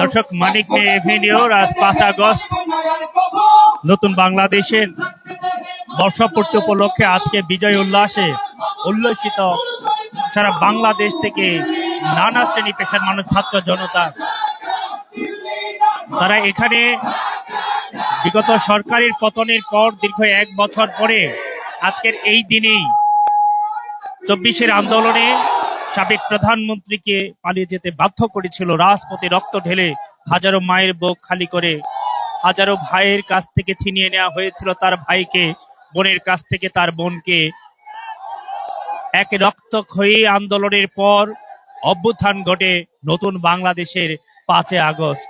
দর্শক, মানিক মে এভিনিউর আজ 5 আগস্ট নতুন বাংলাদেশের বর্ষপূর্তি উপলক্ষে আজকে বিজয় উল্লাসে উল্লসিত সারা বাংলাদেশ থেকে নানা শ্রেণী পেশার মানুষ, ছাত্র জনতা। তারা এখানে বিগত সরকারের পতনের পর দীর্ঘ 1 বছর পরে আজকের এই দিনেই 24-এর আন্দোলনে সাবেক প্রধানমন্ত্রীকে পালিয়ে যেতে বাধ্য করেছিল রাজপথে রক্ত ঢেলে। হাজারো মায়ের বুক খালি করে, হাজারো ভাইয়ের কাছ থেকে ছিনিয়ে নেওয়া হয়েছিল তার ভাইকে, বোনের কাছ থেকে তার বোনকে। এক রক্তক্ষয়ী আন্দোলনের পর অভ্যুত্থান ঘটে নতুন বাংলাদেশের 5 আগস্ট।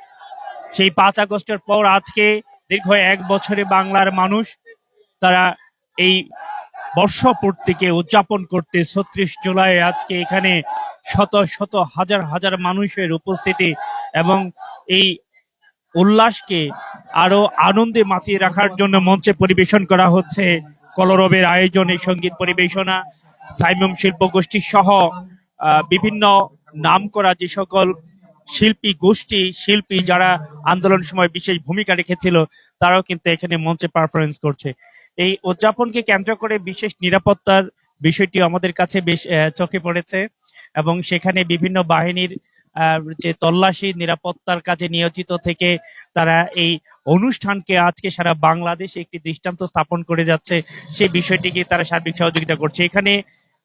সেই 5 আগস্টের পর আজকে দীর্ঘ 1 বছরে বাংলার মানুষ তারা এই বর্ষপূর্তিকে উদযাপন করতে 36 জুলাই আজকে এখানে শত শত হাজার হাজার মানুষের উপস্থিতি এবং এই উল্লাসকে আরো আনন্দে মাতিয়ে রাখার জন্য মঞ্চে পরিবেশন করা হচ্ছে কলরবের আয়োজনে সঙ্গীত পরিবেশনা, সাইমুম শিল্প গোষ্ঠী সহ বিভিন্ন নামকরা যে সকল শিল্পী যারা আন্দোলন সময় বিশেষ ভূমিকা রেখেছিল তারাও কিন্তু এখানে মঞ্চে পারফরমেন্স করছে। এই উদযাপনকে কেন্দ্র করে বিশেষ নিরাপত্তার বিষয়টি আমাদের কাছে বেশ চোখে পড়েছে এবং সেখানে বিভিন্ন বাহিনীর যে তল্লাশি নিরাপত্তার কাজে নিয়োজিত থেকে তারা এই অনুষ্ঠানকে আজকে সারা বাংলাদেশে একটি দৃষ্টান্ত স্থাপন করে যাচ্ছে, সেই বিষয়টিকে তারা সার্বিক সহযোগিতা করছে। এখানে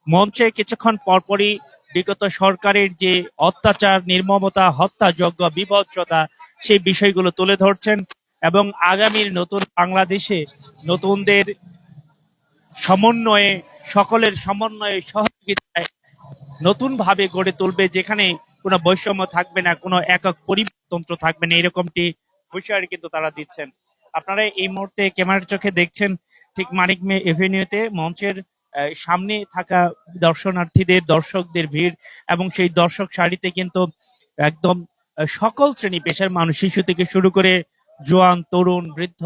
মঞ্চে কিছুক্ষণ পরপরই বিগত সরকারের যে অত্যাচার, নির্মমতা, হত্যাযজ্ঞ, বিভৎসতা সেই বিষয়গুলো তুলে ধরছেন এবং আগামীর নতুন বাংলাদেশে নতুনদের সমন্বয়ে, সকলের সমন্বয়ে, সহযোগিতায় নতুন ভাবে গড়ে তুলবে, যেখানে কোনো বৈষম্য থাকবে না, কোনো একক পরিতন্ত্র থাকবে না, এরকমটি হুঁশিয়ারি কিন্তু তারা দিচ্ছেন। আপনারা এই মুহূর্তে ক্যামেরার চোখে দেখছেন ঠিক মানিক মে এভিনিউতে মঞ্চের সামনে থাকা দর্শকদের ভিড় এবং সেই দর্শক সারিতে কিন্তু একদম সকল শ্রেণী পেশার মানুষ, শিশু থেকে শুরু করে জোয়ান, তরুণ, বৃদ্ধ,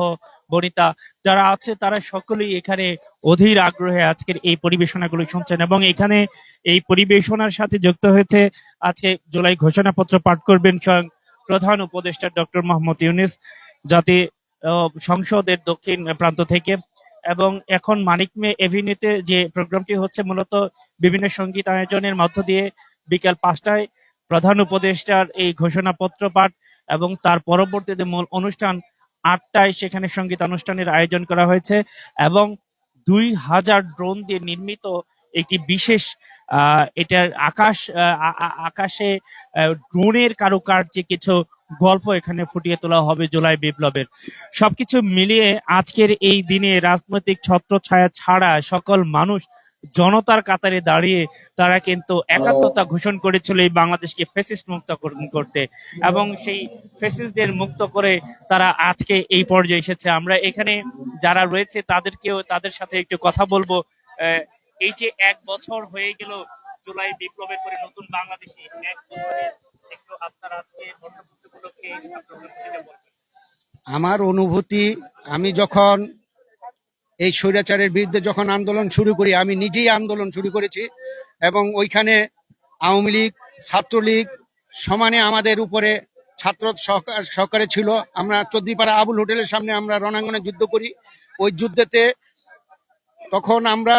বনিতা যারা আছে তারা সকলেই এখানে অধীর আগ্রহে আজকের এই পরিবেশনাগুলো শুনছেন এবং এখানে এই পরিবেশনার সাথে যুক্ত হয়েছে আজকে জুলাই ঘোষণাপত্র পাঠ করবেন স্বয়ং প্রধান উপদেষ্টা ডক্টর মোহাম্মদ ইউনূস জাতীয় সংসদের দক্ষিণ প্রান্ত থেকে। এবং এখন মানিক মে এভিনিউতে যে প্রোগ্রামটি হচ্ছে মূলত বিভিন্ন সঙ্গীত আয়োজনের মধ্য দিয়ে বিকাল 5টায় প্রধান উপদেষ্টার এই ঘোষণাপত্র পাঠ এবং তার পরবর্তীতে মূল অনুষ্ঠান 8টায় সেখানে সঙ্গীত অনুষ্ঠানের আয়োজন করা হয়েছে এবং 2000 ড্রোন দিয়ে নির্মিত একটি বিশেষ এটার আকাশে ড্রোনের কারুকার্যে কিছু গল্প এখানে ফুটিয়ে তোলা হবে জুলাই বিপ্লবের। সবকিছু মিলিয়ে আজকের এই দিনে রাজনৈতিক ছত্রছায়া ছাড়া সকল মানুষ জনতার কাতারে দাঁড়িয়ে তারা কিন্তু একাত্মতা ঘোষণা করেছিল এই বাংলাদেশকে ফ্যাসিস্ট মুক্ত করতে এবং সেই ফ্যাসিস্টদের মুক্ত করে তারা আজকে এই পর্যায়ে এসেছে। আমরা এখানে যারা রয়েছে তাদের সাথে একটু কথা বলবো। এই যে 1 বছর হয়ে গেল জুলাই বিপ্লবের পরে নতুন বাংলাদেশে 1 বছরে একটু আপনার আজকে বর্ষপূর্তি উপলক্ষে আমার অনুভূতি, আমি যখন এই স্বৈরাচারের বিরুদ্ধে যখন আন্দোলন শুরু করি, আমি নিজেই আন্দোলন শুরু করেছি এবং ওইখানে আওয়ামী লীগ, ছাত্রলীগ সমানে আমাদের উপরে ছাত্র সহকারে ছিল। আমরা চৌধুরীপাড়া আবুল হোটেলের সামনে আমরা রণাঙ্গনে যুদ্ধ করি। ওই যুদ্ধেতে তখন আমরা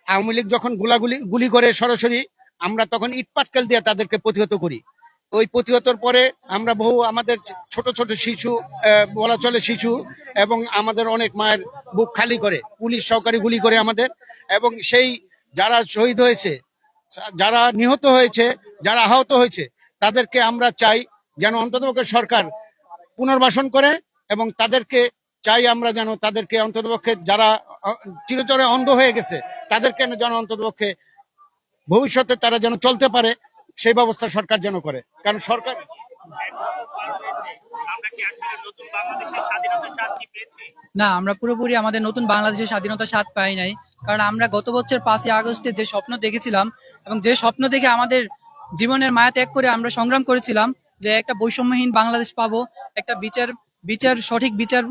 আওয়ামী লীগ যখন গুলি করে সরাসরি, আমরা তখন ইট পাটকেল দিয়ে তাদেরকে প্রতিহত করি। ওই প্রতিহতর পরে আমরা বহু আমাদের ছোট ছোট শিশু, বলা চলে শিশু, এবং আমাদের অনেক মায়ের বুক খালি করে পুলিশ সহকারী গুলি করে আমাদের। এবং সেই যারা শহীদ হয়েছে, যারা নিহত হয়েছে, যারা আহত হয়েছে, তাদেরকে আমরা চাই যেন অন্ততপক্ষে সরকার পুনর্বাসন করে এবং তাদেরকে চাই আমরা যেন তাদেরকে অন্ততপক্ষে যারা চিরতরে অন্ধ হয়ে গেছে তাদেরকে যেন অন্ততপক্ষে ভবিষ্যতে তারা যেন চলতে পারে সেই ব্যবস্থা সরকার যেন করে। কারণ সরকার না, আমরা পুরোপুরি আমাদের নতুন বাংলাদেশের স্বাধীনতার স্বাদ পাই নাই। কারণ আমরা গত বছর 5 আগস্টে যে স্বপ্ন দেখেছিলাম এবং যে স্বপ্ন দেখে আমাদের জীবনের মায়া ত্যাগ করে আমরা সংগ্রাম করেছিলাম যে একটা বৈষম্যহীন বাংলাদেশ পাবো, একটা সঠিক বিচার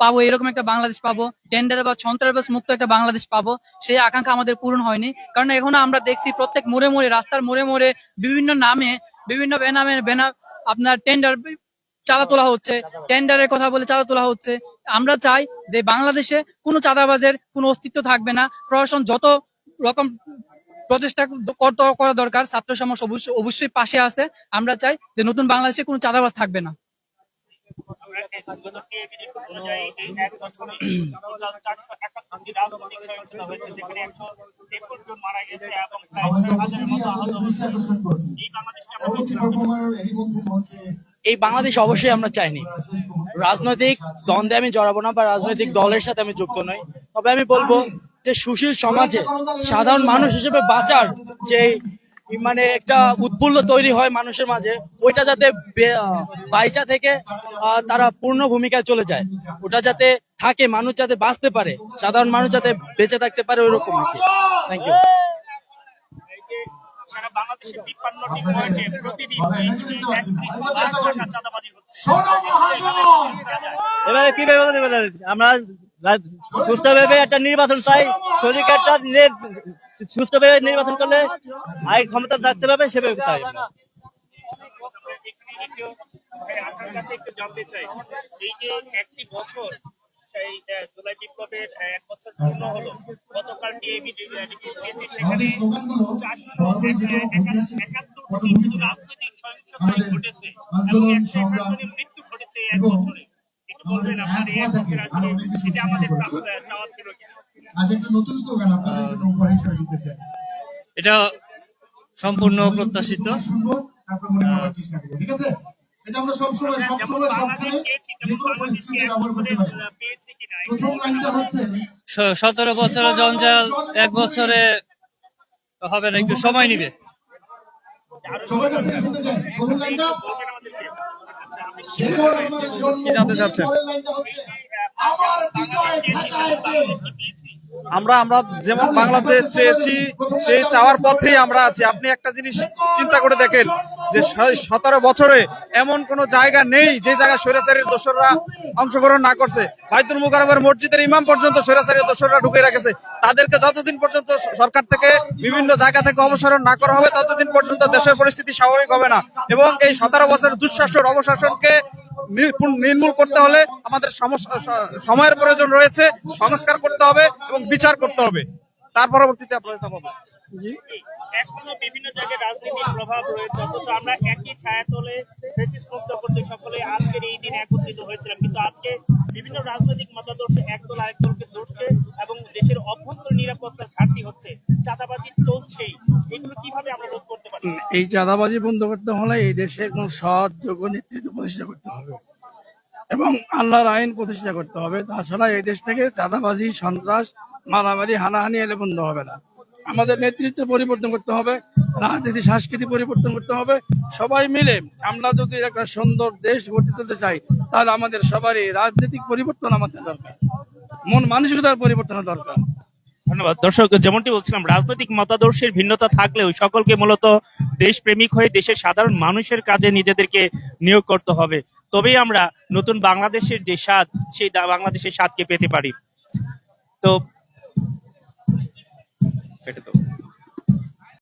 পাবো, এরকম একটা বাংলাদেশ পাবো, টেন্ডার বা সন্ত্রাসবাদ মুক্ত একটা বাংলাদেশ পাবো, সেই আকাঙ্ক্ষা আমাদের পূরণ হয়নি। কারণ এখনো আমরা দেখছি প্রত্যেক মোড়ে মোড়ে, রাস্তার মোড়ে মোড়ে বিভিন্ন নামে, বিভিন্ন বেনামে আপনার টেন্ডার চাঁদা তোলা হচ্ছে, টেন্ডারের কথা বলে চাঁদা তোলা হচ্ছে। আমরা চাই যে বাংলাদেশে কোনো চাঁদাবাজের কোনো অস্তিত্ব থাকবে না। প্রশাসন যত রকম প্রচেষ্টা করা দরকার, ছাত্র সমাজ অবশ্যই পাশে আছে। আমরা চাই যে নতুন বাংলাদেশে কোনো চাঁদাবাজ থাকবে না। আমরা গতকে যদি অনুযায়ী এই এক বছরে টোটাল 471টি রাজনৈতিক সহিংসতা হয়েছে, যেখানে 153 জন মারা গেছে এবং প্রায় 6,000-এর মতো আহত হয়েছে। এই বাংলাদেশকে আমরা চাচ্ছিলাম। এই বাংলাদেশ অবশ্যই আমরা চাইনি। রাজনৈতিক দ্বন্দ্বে আমি জড়াবো না বা রাজনৈতিক দলের সাথে আমি যুক্ত নই, তবে আমি বলবো যে সুশীল সমাজে সাধারণ মানুষ হিসেবে বাঁচার যে মানে একটা উৎফুল্ল তৈরি হয় মানুষের মাঝে, ওইটা যাতে বাইচা থেকে তারা পূর্ণ ভূমিকায় চলে যায়, ওটা যাতে থাকে, মানুষ যাতে বাঁচতে পারে, সাধারণ মানুষ যাতে বেঁচে থাকতে পারে, ওইরকম আর কি। Thank you. সারা বাংলাদেশের 53টি পয়েন্টে প্রতিদিন এই যে 31 লাখ টাকা চাঁদাবাজি হচ্ছে। এবারে কি ব্যবস্থা, আমরা সুস্থভাবে একটা নির্বাচন চাই, সঠিক একটা সুস্থভাবে নির্বাচন করলে আইন ক্ষমতা থাকতে পারবে, সেভাবে চাই আমরা। আপনার কাছে একটু জানতে চাই, এই যে একটি বছর, সেই জুলাই বিপ্লবের 1 বছর পূর্ণ হলো, গতকাল টিআইবি রিপোর্ট দিয়েছে, সেখানে 471টি শুধু রাজনৈতিক সহিংসতায় ঘটেছে এবং 161 জনের মৃত্যু ঘটেছে এই 1 বছরে। একটু বলবেন আপনার এই 1 বছর আসলে এটা আমাদের চাওয়া ছিল কিনা? এটা সম্পূর্ণ প্রত্যাশিত। যেমন বাংলাদেশ চেয়েছি, তেমন বাংলাদেশকে 1 বছরে পেয়েছে কিনা? 17 বছরের জঞ্জাল 1 বছরে হবে না, একটু সময় নিবে। কি জানতে চাচ্ছেন? আমরা যেমন বাংলাদেশ চেয়েছি, সেই চাওয়ার পথেই আমরা আছি। আপনি একটা জিনিস চিন্তা করে দেখেন যে 17 বছরে এমন কোন জায়গা নেই যে জায়গায় স্বৈরাচারীর দোসররা অংশগ্রহণ না করছে। বাইতুল মুকাররমের মসজিদের ইমাম পর্যন্ত স্বৈরাচারীর দোসররা ঢুকে রেখেছে। তাদেরকে যতদিন পর্যন্ত সরকার থেকে বিভিন্ন জায়গা থেকে অপসারণ না করা হবে, ততদিন পর্যন্ত দেশের পরিস্থিতি স্বাভাবিক হবে না। এবং এই 17 বছরের দুঃশাসন, অবশাসনকে নির্মূল করতে হলে আমাদের সময়ের প্রয়োজন রয়েছে, সংস্কার করতে হবে এবং বিচার করতে হবে। তার পরবর্তীতে আপনারা এটা পাবেন। এখনো বিভিন্ন জায়গায় রাজনীতির প্রভাব রয়েছে, অথচ আমরা একই ছায়াতলে ফ্যাসিস্ট মুক্ত করতে সকলে আজকের এই দিনে একত্রিত হয়েছিলাম। কিন্তু আজকে বিভিন্ন রাজনৈতিক মতাদর্শ একদল আরেক দলকে ধরছে এবং দেশের অভ্যন্তরীণ নিরাপত্তার ঘাটতি হচ্ছে, চাঁদাবাজি চলছেই। এগুলো কিভাবে আমরা রোধ করতে পারি? এই চাঁদাবাজি বন্ধ করতে হলে এই দেশে একদম সৎ যোগ্য নেতৃত্ব প্রতিষ্ঠা করতে হবে এবং আল্লাহর আইন প্রতিষ্ঠা করতে হবে। তাছাড়া এই দেশ থেকে চাঁদাবাজি, সন্ত্রাস, মারামারি, হানাহানি এলে বন্ধ হবে না। আমাদের নেতৃত্ব পরিবর্তন করতে হবে, রাজনীতি সংস্কৃতি পরিবর্তন করতে হবে। সবাই মিলে আমরা যদি একটা সুন্দর দেশ গড়ে তুলতে চাই, তাহলে আমাদের সবারই রাজনৈতিক পরিবর্তন আমাদের দরকার, মন মানসিকতার পরিবর্তন দরকার। ধন্যবাদ। দর্শক, যেমনটি বলছিলাম, রাজনৈতিক মতাদর্শের ভিন্নতা থাকলেও সকলকে মূলত দেশপ্রেমিক হয়ে দেশের সাধারণ মানুষের কাজে নিজেদেরকে নিয়োগ করতে হবে, তবেই আমরা নতুন বাংলাদেশের যে স্বাদ, সেই বাংলাদেশের স্বাদকে পেতে পারি। তো